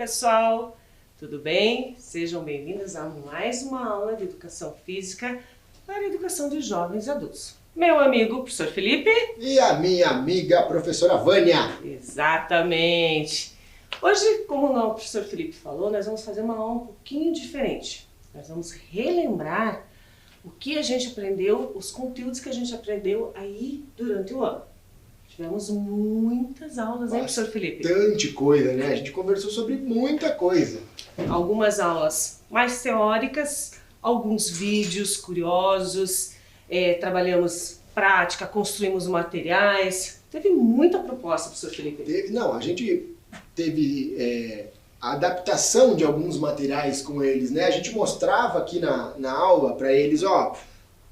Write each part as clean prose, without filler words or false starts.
pessoal, tudo bem? Sejam bem-vindos a mais uma aula de Educação Física para a Educação de Jovens e Adultos. Meu amigo, professor Felipe. E a minha amiga, professora Vânia. Exatamente. Hoje, como o professor Felipe falou, nós vamos fazer uma aula um pouquinho diferente. Nós vamos relembrar o que a gente aprendeu, os conteúdos que a gente aprendeu aí durante o ano. Tivemos muitas aulas, hein, professor Felipe? Bastante coisa, né? A gente conversou sobre muita coisa. Algumas aulas mais teóricas, alguns vídeos curiosos, trabalhamos prática, construímos materiais. Teve muita proposta, professor Felipe. A gente teve a adaptação de alguns materiais com eles, né? A gente mostrava aqui na aula para eles, ó,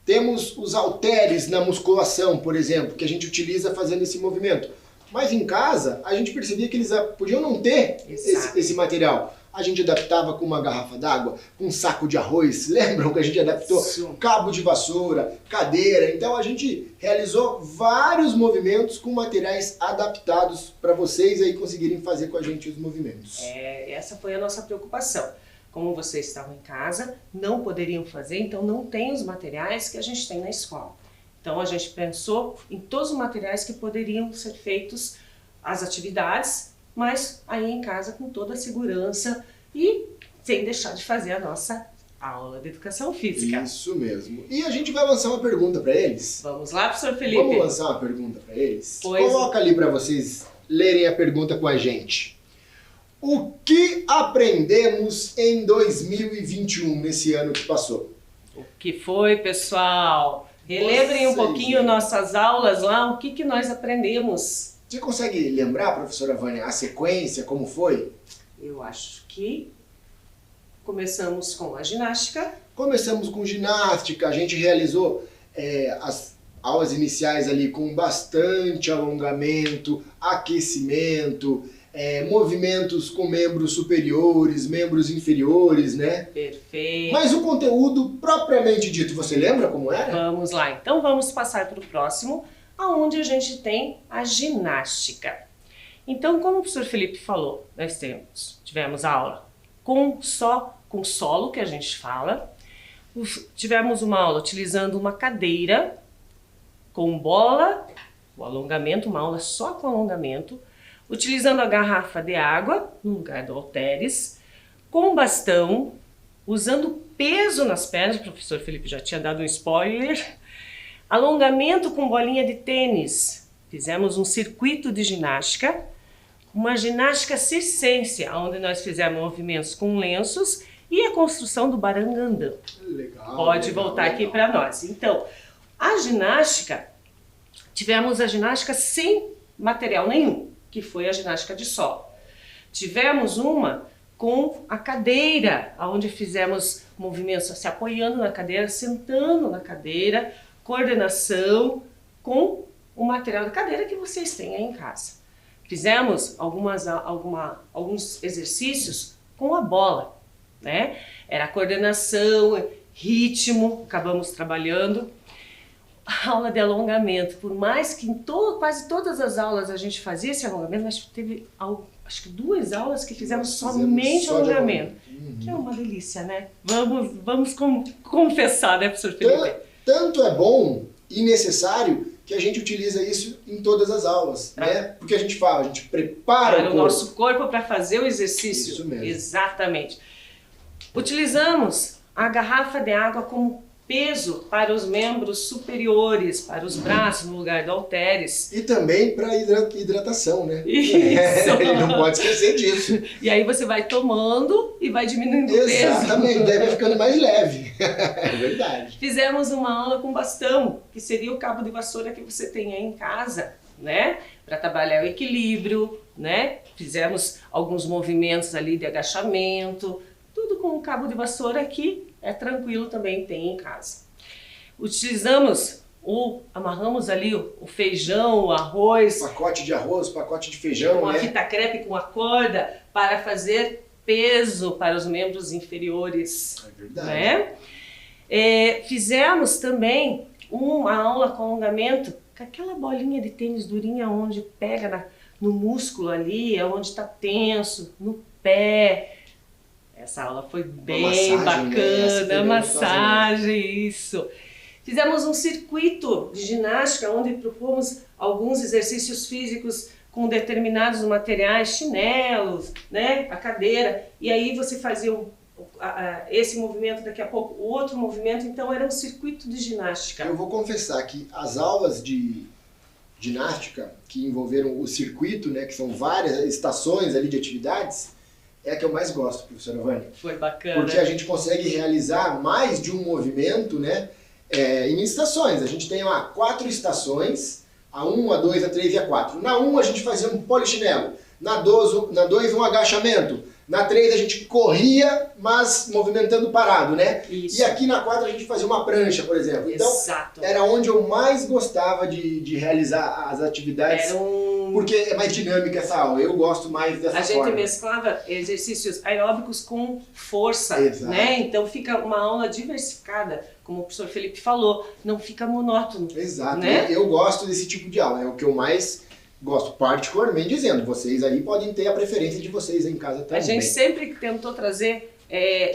temos os halteres na musculação, por exemplo, que a gente utiliza fazendo esse movimento. Mas em casa, a gente percebia que eles podiam não ter esse material. A gente adaptava com uma garrafa d'água, com um saco de arroz. Lembram que a gente adaptou? Sim. Cabo de vassoura, cadeira. Então a gente realizou vários movimentos com materiais adaptados para vocês aí conseguirem fazer com a gente os movimentos. Essa foi a nossa preocupação. Como vocês estavam em casa, não poderiam fazer, então não tem os materiais que a gente tem na escola. Então a gente pensou em todos os materiais que poderiam ser feitos as atividades, mas aí em casa com toda a segurança e sem deixar de fazer a nossa aula de Educação Física. Isso mesmo. E a gente vai lançar uma pergunta para eles. Vamos lá, professor Felipe? Vamos lançar uma pergunta para eles? Pois. Coloca ali para vocês lerem a pergunta com a gente. O que aprendemos em 2021, nesse ano que passou? O que foi, pessoal? Relembrem um pouquinho nossas aulas lá, o que nós aprendemos. Você consegue lembrar, professora Vânia, a sequência, como foi? Eu acho que começamos com a ginástica. Começamos com ginástica, a gente realizou as aulas iniciais ali com bastante alongamento, aquecimento, movimentos com membros superiores, membros inferiores, né? Perfeito. Mas o conteúdo propriamente dito, você lembra como era? Vamos lá, então vamos passar para o próximo, aonde a gente tem a ginástica. Então, como o professor Felipe falou, nós tivemos aula com solo, que a gente fala. Tivemos uma aula utilizando uma cadeira com bola, o alongamento, uma aula só com alongamento, utilizando a garrafa de água no lugar do halteres, com bastão, usando peso nas pernas, o professor Felipe já tinha dado um spoiler, alongamento com bolinha de tênis. Fizemos um circuito de ginástica, uma ginástica circense, onde nós fizemos movimentos com lenços e a construção do barangandã. Legal. Pode voltar aqui para nós. Então, a ginástica, tivemos a ginástica sem material nenhum, que foi a ginástica de solo. Tivemos uma com a cadeira, onde fizemos movimentos se apoiando na cadeira, sentando na cadeira, coordenação com o material da cadeira que vocês têm aí em casa. Fizemos alguns exercícios com a bola, né? Era coordenação, ritmo, acabamos trabalhando. A aula de alongamento, por mais que em quase todas as aulas a gente fazia esse alongamento, mas teve acho que 2 aulas que fizemos somente alongamento. Que é uma delícia, né? Vamos confessar, né, professor Felipe? Tanto é bom e necessário que a gente utiliza isso em todas as aulas, né? Porque a gente fala, a gente prepara o nosso corpo para fazer o exercício. Isso mesmo. Exatamente. Utilizamos a garrafa de água como peso para os membros superiores, para os braços no lugar do halteres. E também para hidratação, né? Isso. Não pode esquecer disso. E aí você vai tomando e vai diminuindo o peso. Exatamente, daí vai ficando mais leve. É verdade. Fizemos uma aula com bastão, que seria o cabo de vassoura que você tem aí em casa, né? Para trabalhar o equilíbrio, né? Fizemos alguns movimentos ali de agachamento, tudo com o cabo de vassoura que é tranquilo também, tem em casa. Amarramos ali o feijão, o arroz. Pacote de arroz, pacote de feijão, uma né? fita crepe com a corda para fazer peso para os membros inferiores. É verdade. Né? Fizemos também uma aula com alongamento com aquela bolinha de tênis durinha onde pega no músculo ali, onde está tenso, no pé. Essa aula foi bem bacana, massagem, isso. Fizemos um circuito de ginástica onde propomos alguns exercícios físicos com determinados materiais, chinelos, né, a cadeira, e aí você fazia esse movimento, daqui a pouco o outro movimento, então era um circuito de ginástica. Eu vou confessar que as aulas de ginástica que envolveram o circuito, né, que são várias estações ali de atividades, é a que eu mais gosto, professora Vânia. Foi bacana. Porque a gente consegue realizar mais de um movimento, né, em estações. A gente tem lá 4 estações, a 1, a 2, a 3 e a 4. Na 1 a gente fazia um polichinelo, na 2 um agachamento, na 3 a gente corria, mas movimentando parado, né? Isso. E aqui na 4 a gente fazia uma prancha, por exemplo. Então, exato, era onde eu mais gostava de realizar as atividades, porque é mais dinâmica essa aula, eu gosto mais dessa forma. A gente mesclava exercícios aeróbicos com força, exato, né? Então fica uma aula diversificada, como o professor Felipe falou, não fica monótono. Exato, né? Eu gosto desse tipo de aula, é o que eu mais gosto, particularmente dizendo. Vocês aí podem ter a preferência de vocês em casa também. A gente sempre tentou trazer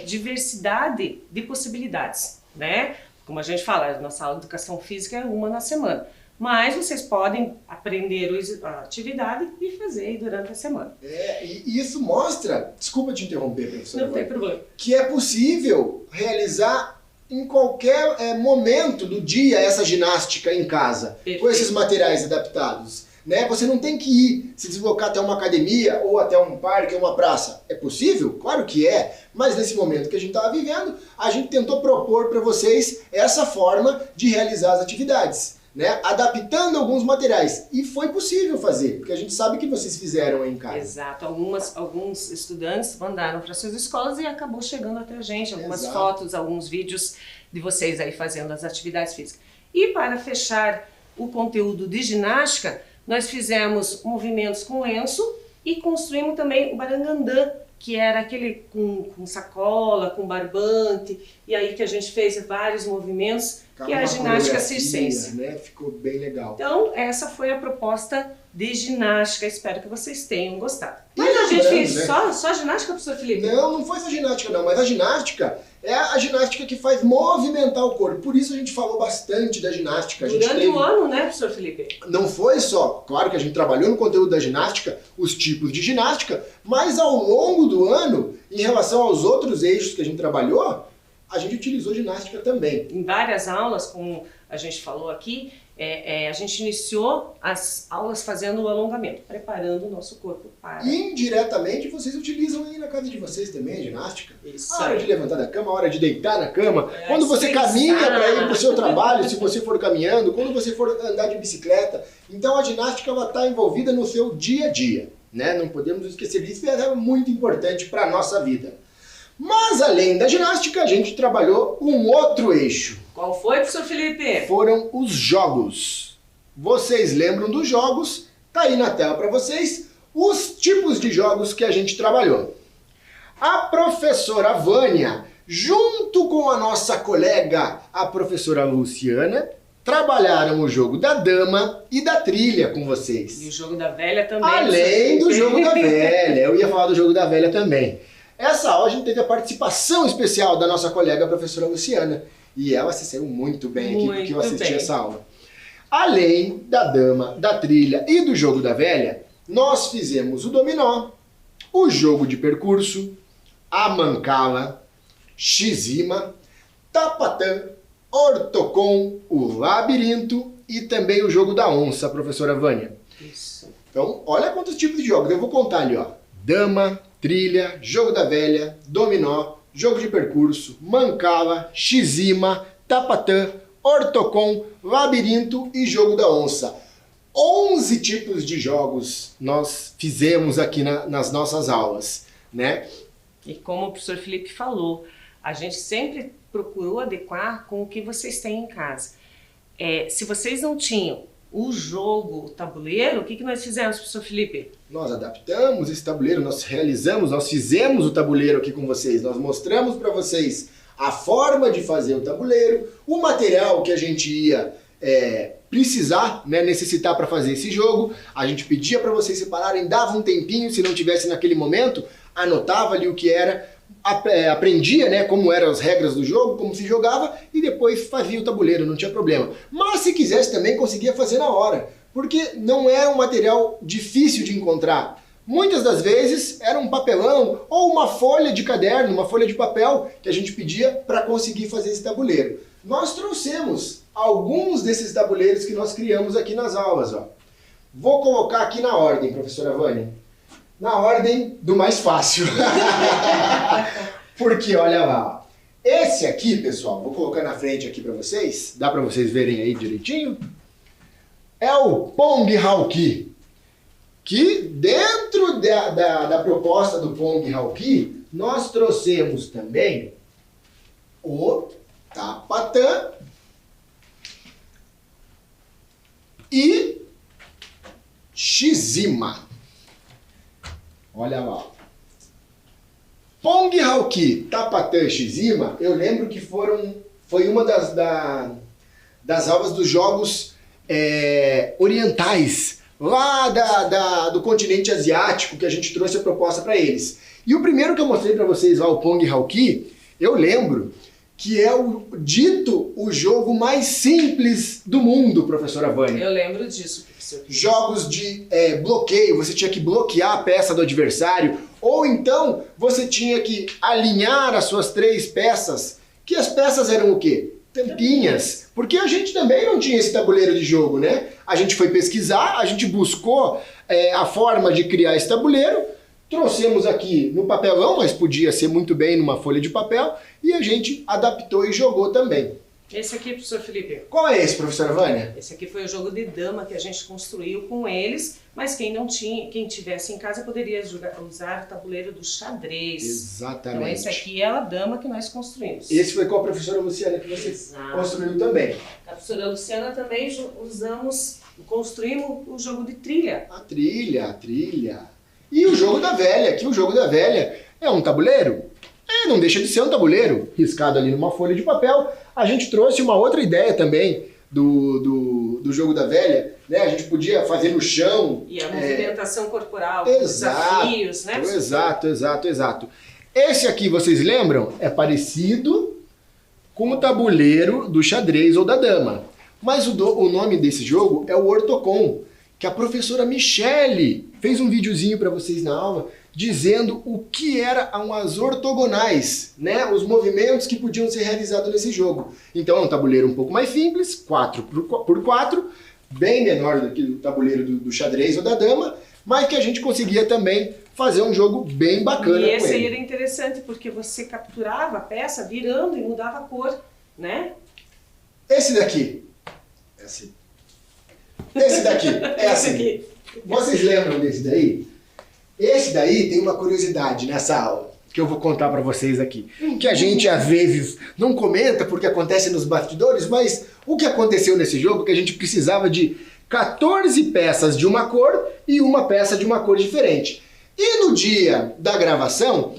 diversidade de possibilidades, né? Como a gente fala, a nossa aula de educação física é uma na semana. Mas vocês podem aprender a atividade e fazer aí durante a semana. E isso mostra, desculpa te interromper, professora, não tem problema, que é possível realizar em qualquer momento do dia essa ginástica em casa, perfeito, com esses materiais adaptados. Né? Você não tem que ir se deslocar até uma academia ou até um parque ou uma praça. É possível? Claro que é. Mas nesse momento que a gente estava vivendo, a gente tentou propor para vocês essa forma de realizar as atividades, né? Adaptando alguns materiais. E foi possível fazer, porque a gente sabe que vocês fizeram aí em casa. Exato. Alguns estudantes mandaram para suas escolas e acabou chegando até a gente. Algumas exato, fotos, alguns vídeos de vocês aí fazendo as atividades físicas. E para fechar o conteúdo de ginástica, nós fizemos movimentos com lenço e construímos também o barangandã, que era aquele com sacola, com barbante, e aí que a gente fez vários movimentos, que é a ginástica circense. Né? Ficou bem legal. Então, essa foi a proposta de ginástica, espero que vocês tenham gostado. Mas a gente fez, né, só ginástica, professor Felipe? Não foi só ginástica não, mas a ginástica é a ginástica que faz movimentar o corpo. Por isso a gente falou bastante da ginástica. Durante o ano, né, professor Felipe? Não foi só, claro que a gente trabalhou no conteúdo da ginástica, os tipos de ginástica, mas ao longo do ano, em relação aos outros eixos que a gente trabalhou, a gente utilizou ginástica também. Em várias aulas, como a gente falou aqui, a gente iniciou as aulas fazendo o alongamento, preparando o nosso corpo para... Indiretamente, vocês utilizam aí na casa de vocês também a ginástica. Isso. A hora de levantar da cama, a hora de deitar na cama, quando você caminha para ir para o seu trabalho, se você for caminhando, quando você for andar de bicicleta. Então a ginástica está envolvida no seu dia a dia, né? Não podemos esquecer disso, é muito importante para a nossa vida. Mas além da ginástica, a gente trabalhou um outro eixo. Qual foi, professor Felipe? Foram os jogos. Vocês lembram dos jogos? Tá aí na tela para vocês os tipos de jogos que a gente trabalhou. A professora Vânia, junto com a nossa colega, a professora Luciana, trabalharam o jogo da dama e da trilha com vocês. E o jogo da velha também. Além do jogo da velha, eu ia falar do jogo da velha também. Essa aula a gente teve a participação especial da nossa colega, a professora Luciana. E ela se saiu muito bem aqui, porque eu assisti essa aula. Além da dama, da trilha e do jogo da velha, nós fizemos o dominó, o jogo de percurso, a mancala, xizima, tapatã, ortocom, o labirinto e também o jogo da onça, professora Vânia. Isso. Então, olha quantos tipos de jogos. Eu vou contar ali, ó. Dama, trilha, jogo da velha, dominó, jogo de percurso, mancala, xizima, tapatã, ortocom, labirinto e jogo da onça. 11 tipos de jogos nós fizemos aqui nas nossas aulas, né? E como o professor Felipe falou, a gente sempre procurou adequar com o que vocês têm em casa. Se vocês não tinham o jogo, o tabuleiro, o que nós fizemos, professor Felipe? Nós adaptamos esse tabuleiro, nós fizemos o tabuleiro aqui com vocês, nós mostramos para vocês a forma de fazer o tabuleiro, o material que a gente ia precisar, né, necessitar para fazer esse jogo. A gente pedia para vocês separarem, dava um tempinho, se não tivesse naquele momento, anotava ali o que era, aprendia, né, como eram as regras do jogo, como se jogava e depois fazia o tabuleiro, não tinha problema. Mas se quisesse também conseguia fazer na hora, porque não era um material difícil de encontrar. Muitas das vezes era um papelão ou uma folha de caderno, uma folha de papel que a gente pedia para conseguir fazer esse tabuleiro. Nós trouxemos alguns desses tabuleiros que nós criamos aqui nas aulas. Ó. Vou colocar aqui na ordem, professora Vânia. Na ordem do mais fácil. Porque, olha lá, ó. Esse aqui, pessoal, vou colocar na frente aqui para vocês, dá para vocês verem aí direitinho, é o Pong Hauki, que dentro da proposta do Pong Hauki, nós trouxemos também o Tapatã e Shizima. Olha lá. Pong Hauki, Tapatã e Shizima, eu lembro que foi uma das aulas dos jogos orientais, lá do continente asiático, que a gente trouxe a proposta para eles. E o primeiro que eu mostrei para vocês lá, o Pong Hauki, eu lembro que é o jogo mais simples do mundo, professora Vânia. Eu lembro disso, professor. Jogos de bloqueio, você tinha que bloquear a peça do adversário, ou então você tinha que alinhar as suas 3 peças, que as peças eram o quê? Tampinhas. Porque a gente também não tinha esse tabuleiro de jogo, né? A gente foi pesquisar, a gente buscou a forma de criar esse tabuleiro, trouxemos aqui no papelão, mas podia ser muito bem numa folha de papel, e a gente adaptou e jogou também. Esse aqui, professor Felipe. Qual é esse, professora Vânia? Esse aqui foi o jogo de dama que a gente construiu com eles, mas quem não tinha, quem tivesse em casa poderia usar o tabuleiro do xadrez. Exatamente. Então esse aqui é a dama que nós construímos. Esse foi com a professora Luciana que você construiu também. A professora Luciana também construímos o jogo de trilha. A trilha. E o jogo da velha, que o jogo da velha é um tabuleiro. Não deixa de ser um tabuleiro, riscado ali numa folha de papel. A gente trouxe uma outra ideia também do jogo da velha, né? A gente podia fazer no chão. E a movimentação corporal, desafios, né? Exato. Esse aqui, vocês lembram? É parecido com o tabuleiro do xadrez ou da dama. Mas o nome desse jogo é o Ortocon, que a professora Michele fez um videozinho para vocês na aula dizendo o que eram as ortogonais, né? Os movimentos que podiam ser realizados nesse jogo. Então é um tabuleiro um pouco mais simples, 4x4, bem menor do que o tabuleiro do xadrez ou da dama, mas que a gente conseguia também fazer um jogo bem bacana com ele. E esse aí era interessante, porque você capturava a peça virando e mudava a cor, né? Esse daqui. Esse daqui é assim. Vocês lembram desse daí? Esse daí tem uma curiosidade nessa aula, que eu vou contar para vocês aqui. Que a gente às vezes não comenta porque acontece nos bastidores, mas o que aconteceu nesse jogo é que a gente precisava de 14 peças de uma cor e uma peça de uma cor diferente. E no dia da gravação,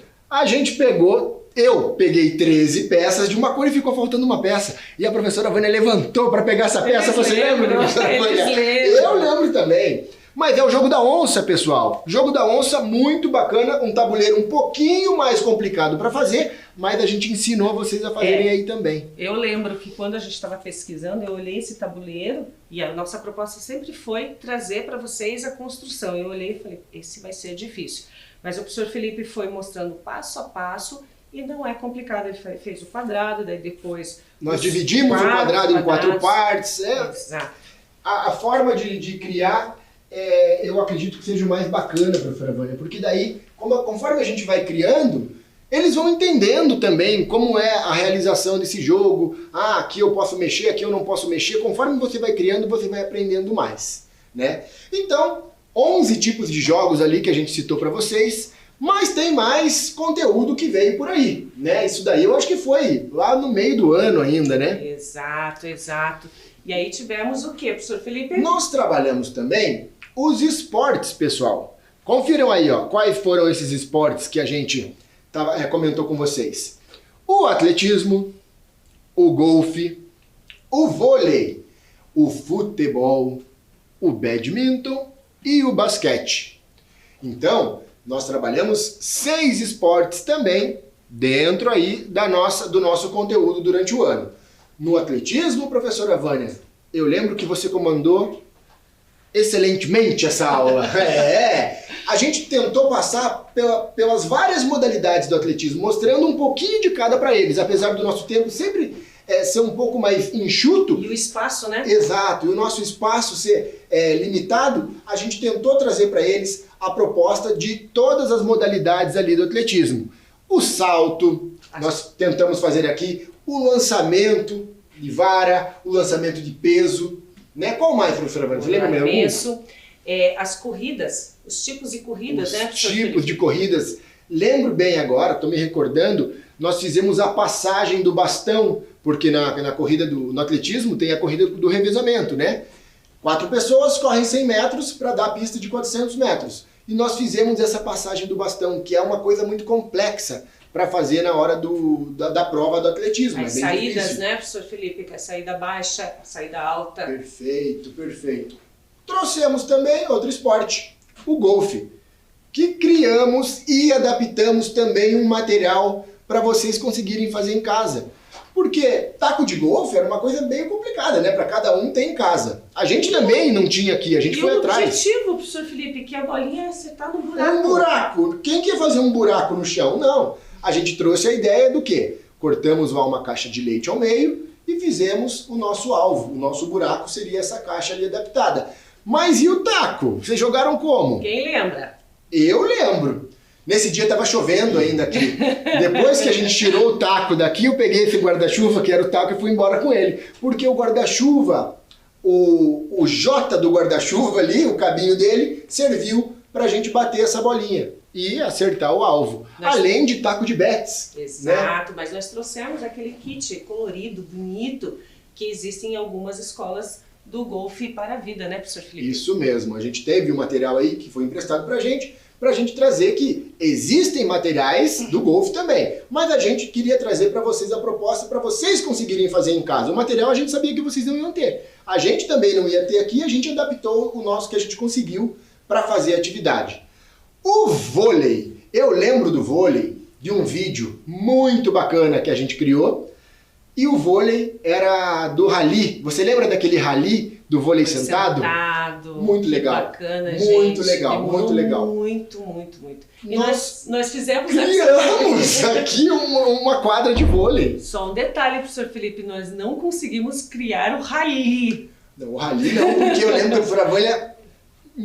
eu peguei 13 peças de uma cor e ficou faltando uma peça. E a professora Vânia levantou para pegar essa peça. Você lembra, professora Vânia? Eu lembro também. Mas é o jogo da onça, pessoal. Jogo da onça, muito bacana, um tabuleiro um pouquinho mais complicado para fazer, mas a gente ensinou vocês a fazerem aí também. Eu lembro que quando a gente estava pesquisando, eu olhei esse tabuleiro e a nossa proposta sempre foi trazer para vocês a construção. Eu olhei e falei, esse vai ser difícil. Mas o professor Felipe foi mostrando passo a passo e não é complicado. Ele fez o quadrado, daí depois... Nós dividimos o quadrado em 4 partes. Exato. A forma de criar... eu acredito que seja o mais bacana, professora Vânia, porque daí, conforme a gente vai criando, eles vão entendendo também como é a realização desse jogo. Aqui eu posso mexer, aqui eu não posso mexer. Conforme você vai criando, você vai aprendendo mais, né? Então, 11 tipos de jogos ali que a gente citou para vocês, mas tem mais conteúdo que veio por aí, né? Isso daí eu acho que foi lá no meio do ano ainda, né? Exato. E aí tivemos o que, professor Felipe? Nós trabalhamos também os esportes, pessoal. Confiram aí, ó, quais foram esses esportes que a gente comentou com vocês. O atletismo, o golfe, o vôlei, o futebol, o badminton e o basquete. Então, Nós trabalhamos 6 esportes também dentro aí do nosso conteúdo durante o ano. No atletismo, professora Vânia, eu lembro que você comandou excelentemente essa aula. A gente tentou passar pelas várias modalidades do atletismo, mostrando um pouquinho de cada para eles, apesar do nosso tempo sempre ser um pouco mais enxuto. E o espaço, né? Exato, e o nosso espaço ser limitado, a gente tentou trazer para eles a proposta de todas as modalidades ali do atletismo. O salto, nós tentamos fazer aqui, o lançamento de vara, o lançamento de peso, né? Qual mais, professora Vânia? Você lembra mesmo? Isso, as corridas, os tipos de corridas, né? Os tipos de corridas. Lembro bem agora, estou me recordando, nós fizemos a passagem do bastão, porque na corrida no atletismo tem a corrida do revezamento, né? 4 pessoas correm 100 metros para dar a pista de 400 metros. E nós fizemos essa passagem do bastão, que é uma coisa muito complexa para fazer na hora da prova do atletismo. As saídas, difícil, né, professor Felipe? Que é a saída baixa, a saída alta. Perfeito, perfeito. Trouxemos também outro esporte, o golfe, que criamos e adaptamos também um material para vocês conseguirem fazer em casa. Porque taco de golfe era uma coisa bem complicada, né? Para cada um ter em casa. A gente também não tinha aqui, a gente foi atrás. E o objetivo, professor Felipe, que a bolinha você tá no buraco. Um buraco. Quem quer fazer um buraco no chão? Não. A gente trouxe a ideia do quê? Cortamos lá uma caixa de leite ao meio e fizemos o nosso alvo. O nosso buraco seria essa caixa ali adaptada. Mas e o taco? Vocês jogaram como? Quem lembra? Eu lembro. Nesse dia estava chovendo ainda aqui. Depois que a gente tirou o taco daqui, eu peguei esse guarda-chuva, que era o taco, e fui embora com ele. Porque o guarda-chuva, o J do guarda-chuva ali, o cabinho dele, serviu para a gente bater essa bolinha e acertar o alvo. Além de taco de bets. Exato, né? Mas nós trouxemos aquele kit colorido, bonito, que existe em algumas escolas do golfe para a vida, né, professor Felipe? Isso mesmo. A gente teve um material aí que foi emprestado para a gente trazer que existem materiais do golfe também. Mas a gente queria trazer para vocês a proposta para vocês conseguirem fazer em casa. O material a gente sabia que vocês não iam ter. A gente também não ia ter aqui, a gente adaptou o nosso que a gente conseguiu para fazer a atividade. O vôlei. Eu lembro do vôlei de um vídeo muito bacana que a gente criou. E o vôlei era do rally. Você lembra daquele rally do vôlei sentado? Muito legal. Bacana, muito gente. Legal, muito legal. Muito. E nós fizemos... Criamos aqui uma quadra de vôlei. Só um detalhe, professor Felipe, nós não conseguimos criar o rally. Não, o rally não, porque eu lembro que a professora Vânia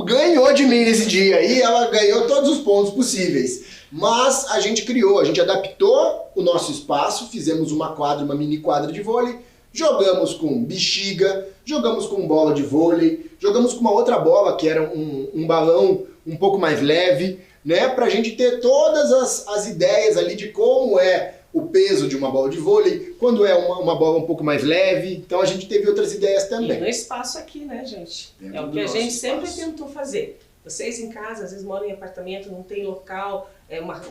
ganhou de mim nesse dia e ela ganhou todos os pontos possíveis. Mas a gente criou, a gente adaptou o nosso espaço, fizemos uma mini quadra de vôlei, jogamos com bexiga, jogamos com bola de vôlei, jogamos com uma outra bola que era um balão um pouco mais leve, né? Pra gente ter todas as ideias ali de como é o peso de uma bola de vôlei, quando é uma bola um pouco mais leve. Então a gente teve outras ideias também. E no espaço aqui, né, gente? É o que a gente sempre tentou fazer. Vocês em casa, às vezes moram em apartamento, não tem local,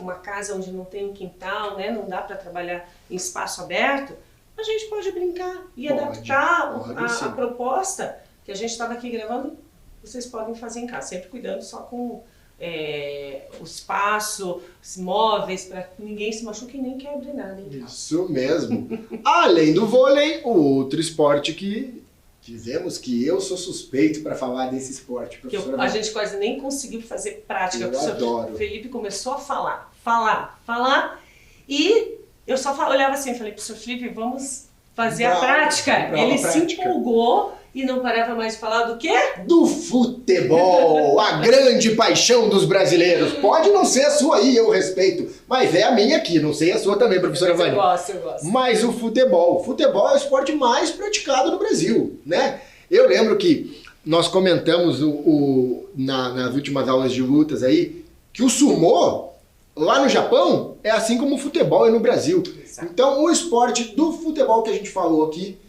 uma casa onde não tem um quintal, né? Não dá para trabalhar em espaço aberto. A gente pode brincar e adaptar a proposta que a gente estava aqui gravando. Vocês podem fazer em casa, sempre cuidando só com o espaço, os móveis, para que ninguém se machuque e nem quebre nada. Isso mesmo. Além do vôlei, o outro esporte que fizemos, que eu sou suspeito para falar desse esporte, professora. A gente quase nem conseguiu fazer prática. Eu adoro. O Felipe começou a falar, e eu só olhava assim, falei, professor Felipe, vamos fazer a prática. Ele se empolgou e não parava mais de falar do quê? Do futebol, a grande paixão dos brasileiros. Pode não ser a sua aí, eu respeito, mas é a minha aqui, não sei a sua também, professora Vânia. Eu gosto. Mas o futebol é o esporte mais praticado no Brasil, né? Eu lembro que nós comentamos nas últimas aulas de lutas aí, que o sumô, lá no Japão, é assim como o futebol é no Brasil. Exato. Então, o esporte do futebol que a gente falou aqui,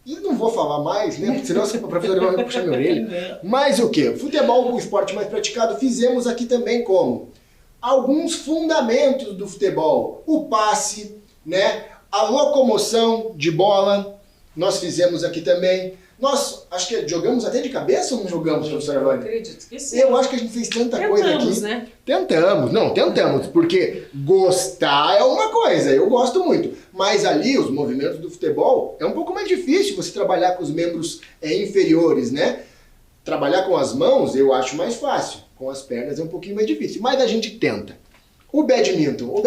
e não vou falar mais, né? Porque senão a professora vai puxar minha orelha. Mas o quê? Futebol, o esporte mais praticado, fizemos aqui também como? Alguns fundamentos do futebol. O passe, né? A locomoção de bola, nós fizemos aqui também. Nós, acho que jogamos até de cabeça ou não jogamos, professora Vânia? Acredito que sim. Eu acho que a gente fez tanta coisa aqui. Né? Tentamos, porque gostar é uma coisa, eu gosto muito. Mas ali, os movimentos do futebol, é um pouco mais difícil você trabalhar com os membros inferiores, né? Trabalhar com as mãos eu acho mais fácil, com as pernas é um pouquinho mais difícil, mas a gente tenta. O badminton...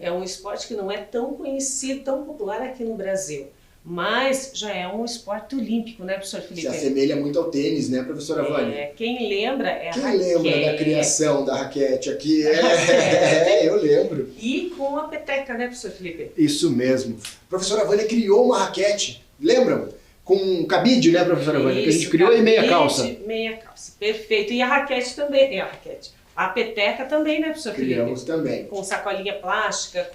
É um esporte que não é tão conhecido, tão popular aqui no Brasil. Mas já é um esporte olímpico, né, professor Felipe? Se assemelha muito ao tênis, né, professora Vânia? Quem lembra é a Quem raquete. lembra da criação da raquete aqui? Eu lembro. E com a peteca, né, professor Felipe? Isso mesmo. A professora Vânia criou uma raquete, lembram? Com cabide, né, professora Vânia? Que a gente criou em meia calça. Meia calça, perfeito. E a raquete também, a peteca também, né, professor Felipe? Criamos também. Com sacolinha plástica,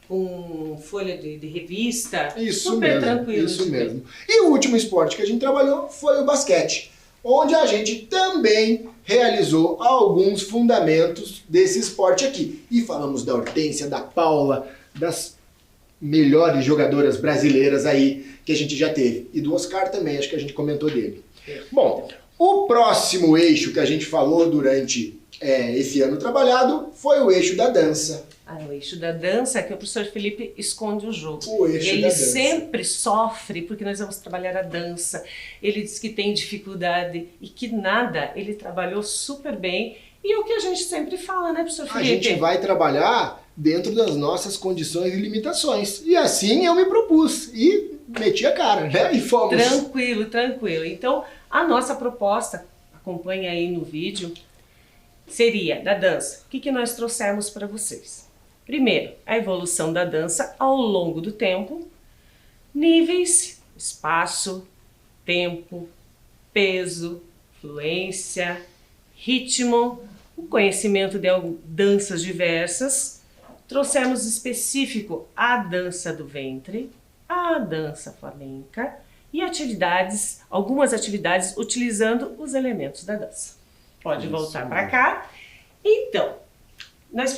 com folha de revista, isso super mesmo, tranquilo. Isso mesmo. E o último esporte que a gente trabalhou foi o basquete, onde a gente também realizou alguns fundamentos desse esporte aqui. E falamos da Hortência, da Paula, das melhores jogadoras brasileiras aí que a gente já teve. E do Oscar também, acho que a gente comentou dele. Bom, o próximo eixo que a gente falou durante esse ano trabalhado foi o eixo da dança. O eixo da dança é que o professor Felipe esconde o jogo. O eixo ele da dança. sempre sofre porque nós vamos trabalhar a dança. Ele diz que tem dificuldade e que nada, ele trabalhou super bem. E é o que a gente sempre fala, né, professor Felipe? A gente vai trabalhar dentro das nossas condições e limitações. E assim eu me propus e meti a cara, né? E fomos. Tranquilo. Então, a nossa proposta, acompanha aí no vídeo, seria da dança. O que nós trouxemos para vocês? Primeiro, a evolução da dança ao longo do tempo, níveis, espaço, tempo, peso, fluência, ritmo, o conhecimento de danças diversas. Trouxemos específico a dança do ventre, a dança flamenca e algumas atividades utilizando os elementos da dança. Pode voltar para cá. Então, nós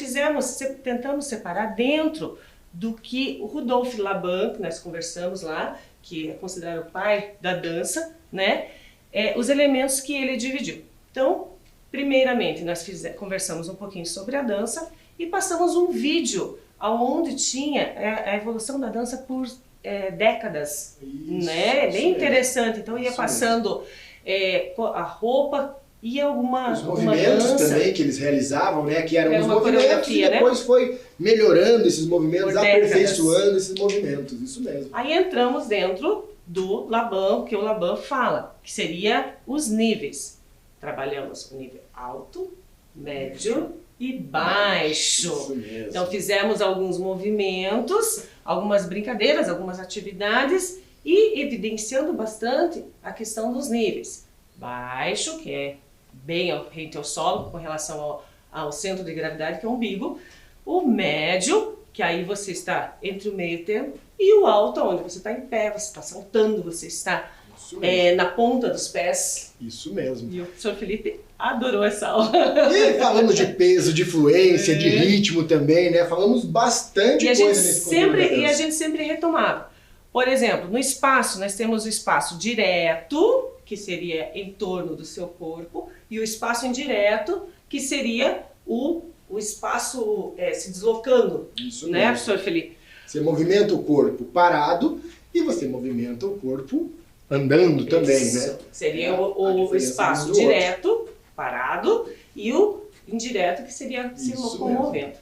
tentamos separar dentro do que o Rudolf Laban, que nós conversamos lá, que é considerado o pai da dança, né? Os elementos que ele dividiu. Então, primeiramente, nós conversamos um pouquinho sobre a dança e passamos um vídeo onde tinha a evolução da dança por décadas, né? Bem interessante. Então, ia passando a roupa e os movimentos dança também que eles realizavam, né? Que eram os uma movimentos e depois foi melhorando esses movimentos, aperfeiçoando esses movimentos, isso mesmo. Aí entramos dentro do Laban, que o Laban fala, que seria os níveis. Trabalhamos o nível alto, médio e baixo. Isso mesmo. Então fizemos alguns movimentos, algumas brincadeiras, algumas atividades e evidenciando bastante a questão dos níveis. Baixo, que é bem rente ao solo, com relação ao centro de gravidade, que é o umbigo. O médio, que aí você está entre o meio termo. E o alto, onde você está em pé, você está saltando, você está na ponta dos pés. Isso mesmo. E o professor Felipe adorou essa aula. E falamos de peso, de fluência, de ritmo também, né? Falamos bastante coisa nesse conteúdo. E a gente sempre retomava. Por exemplo, no espaço, nós temos o espaço direto, que seria em torno do seu corpo, e o espaço indireto, que seria o espaço se deslocando. Isso mesmo. Né, professor Felipe? Você movimenta o corpo parado e você movimenta o corpo andando também, né? Seria o espaço direto, parado, e o indireto, que seria se locomovendo.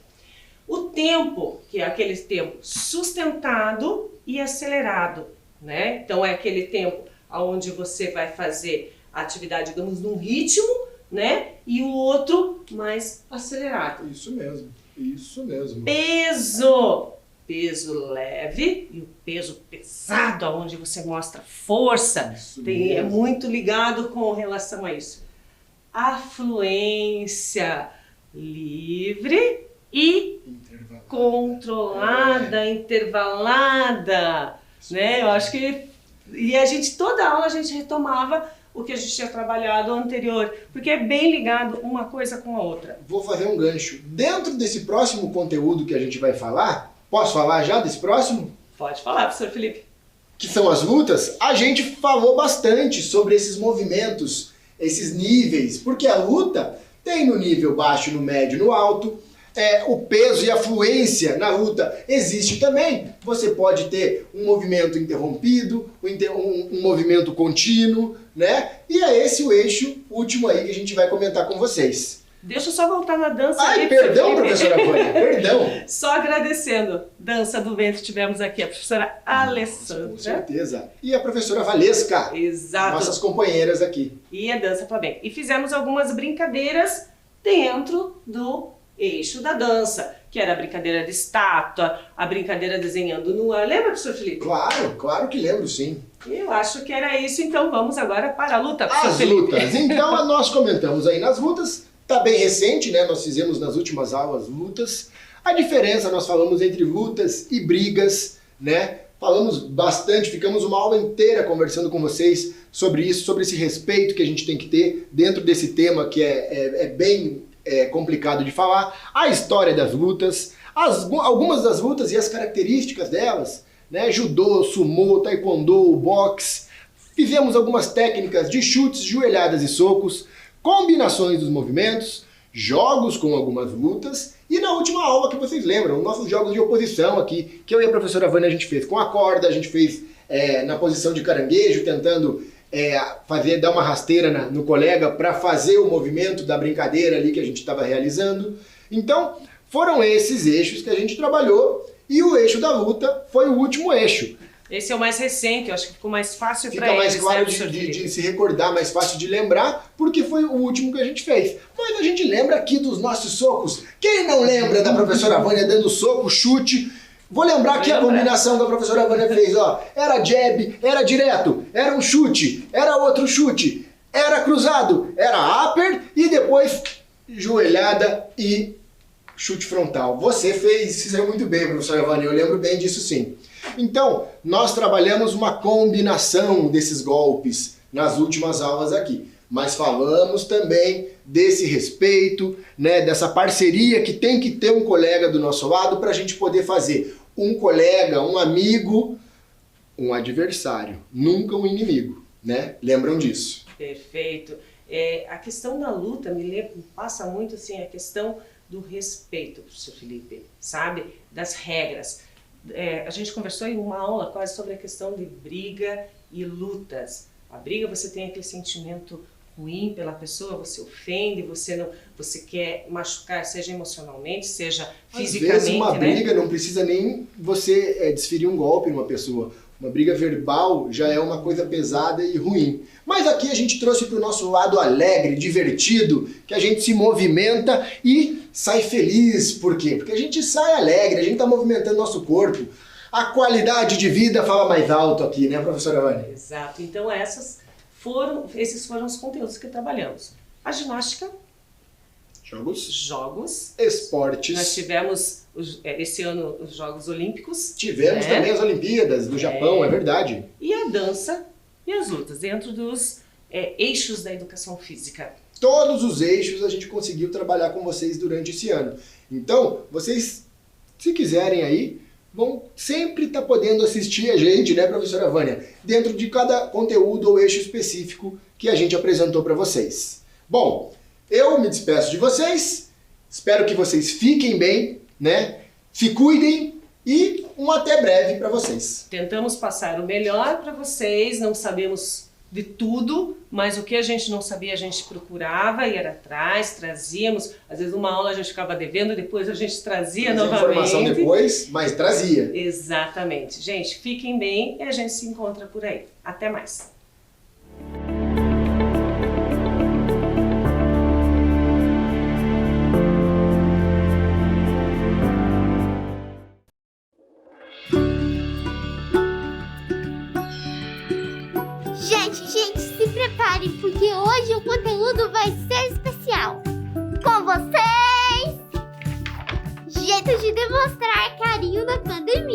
O tempo, que é aquele tempo sustentado e acelerado, né? Então é aquele tempo onde você vai fazer a atividade, digamos, num ritmo, né? E o outro mais acelerado. Isso mesmo, isso mesmo. Peso! Peso leve e o peso pesado, onde você mostra força, é muito ligado com relação a isso. A fluência livre e controlada, intervalada, né? Eu acho que toda aula a gente retomava o que a gente tinha trabalhado anterior, porque é bem ligado uma coisa com a outra. Vou fazer um gancho. Dentro desse próximo conteúdo que a gente vai falar, posso falar já desse próximo? Pode falar, professor Felipe. que são as lutas, a gente falou bastante sobre esses movimentos, esses níveis, porque a luta tem no nível baixo, no médio, no alto. O peso e a fluência na luta existe também. Você pode ter um movimento interrompido, um movimento contínuo, né? E é esse o eixo último aí que a gente vai comentar com vocês. Deixa eu só voltar na dança. Ai, perdão, professora Vânia, perdão. Só agradecendo. Dança do ventre, tivemos aqui a professora Alessandra. Com certeza. E a professora Valesca. Exato. Nossas companheiras aqui. E a dança Flamengo. E fizemos algumas brincadeiras dentro do eixo da dança, que era a brincadeira de estátua, a brincadeira desenhando no ar. Lembra, professor Felipe? Claro que lembro, sim. Eu acho que era isso, então vamos agora para a luta, professor As Felipe. lutas. Então, nós comentamos aí nas lutas. Tá bem recente, né? Nós fizemos nas últimas aulas lutas. A diferença, nós falamos entre lutas e brigas, né? Falamos bastante, ficamos uma aula inteira conversando com vocês sobre isso, sobre esse respeito que a gente tem que ter dentro desse tema que é bem complicado de falar. A história das lutas, algumas das lutas e as características delas, né? Judô, sumô, taekwondo, boxe. Fizemos algumas técnicas de chutes, joelhadas e socos, combinações dos movimentos, jogos com algumas lutas e na última aula que vocês lembram, nossos jogos de oposição aqui, que eu e a professora Vânia a gente fez com a corda, a gente fez na posição de caranguejo, tentando dar uma rasteira no colega para fazer o movimento da brincadeira ali que a gente estava realizando. Então, foram esses eixos que a gente trabalhou e o eixo da luta foi o último eixo. Esse é o mais recente, eu acho que ficou mais fácil para eles. Fica mais claro de se recordar, mais fácil de lembrar, porque foi o último que a gente fez. Mas a gente lembra aqui dos nossos socos. Quem não lembra da professora Vânia dando soco, chute? Vou lembrar aqui a combinação que a professora Vânia fez, ó. Era jab, era direto, era um chute, era outro chute, era cruzado, era upper e depois joelhada e chute frontal. Você fez muito bem, professora Vânia, eu lembro bem disso sim. Então, nós trabalhamos uma combinação desses golpes nas últimas aulas aqui. Mas falamos também desse respeito, né, dessa parceria que tem que ter um colega do nosso lado para a gente poder fazer um colega, um amigo, um adversário, nunca um inimigo, né? Lembram disso? Perfeito. A questão da luta me passa muito assim a questão do respeito, professor Felipe, sabe? Das regras. A gente conversou em uma aula quase sobre a questão de briga e lutas. A briga, você tem aquele sentimento ruim pela pessoa, você ofende, você quer machucar, seja emocionalmente, seja fisicamente. Às vezes uma briga não precisa nem você desferir um golpe numa pessoa. Uma briga verbal já é uma coisa pesada e ruim. Mas aqui a gente trouxe para o nosso lado alegre, divertido, que a gente se movimenta e sai feliz. Por quê? Porque a gente sai alegre, a gente está movimentando nosso corpo. A qualidade de vida fala mais alto aqui, né, professora Vânia? Exato. Então esses foram os conteúdos que trabalhamos. A ginástica. Jogos. Esportes. Nós tivemos esse ano os Jogos Olímpicos. Tivemos também as Olimpíadas do Japão, é verdade. E a dança e as lutas, dentro dos eixos da educação física. Todos os eixos a gente conseguiu trabalhar com vocês durante esse ano. Então, vocês, se quiserem aí, vão sempre estar podendo assistir a gente, né, professora Vânia? Dentro de cada conteúdo ou eixo específico que a gente apresentou para vocês. Bom, eu me despeço de vocês, espero que vocês fiquem bem, né? Se cuidem e um até breve para vocês. Tentamos passar o melhor para vocês, não sabemos de tudo, mas o que a gente não sabia a gente procurava, ia atrás, trazíamos. Às vezes uma aula a gente ficava devendo, depois a gente trazia novamente. Informação depois, mas trazia. Exatamente. Gente, fiquem bem e a gente se encontra por aí. Até mais. Gente, se preparem, porque hoje o conteúdo vai ser especial. Com vocês, jeito de demonstrar carinho na pandemia.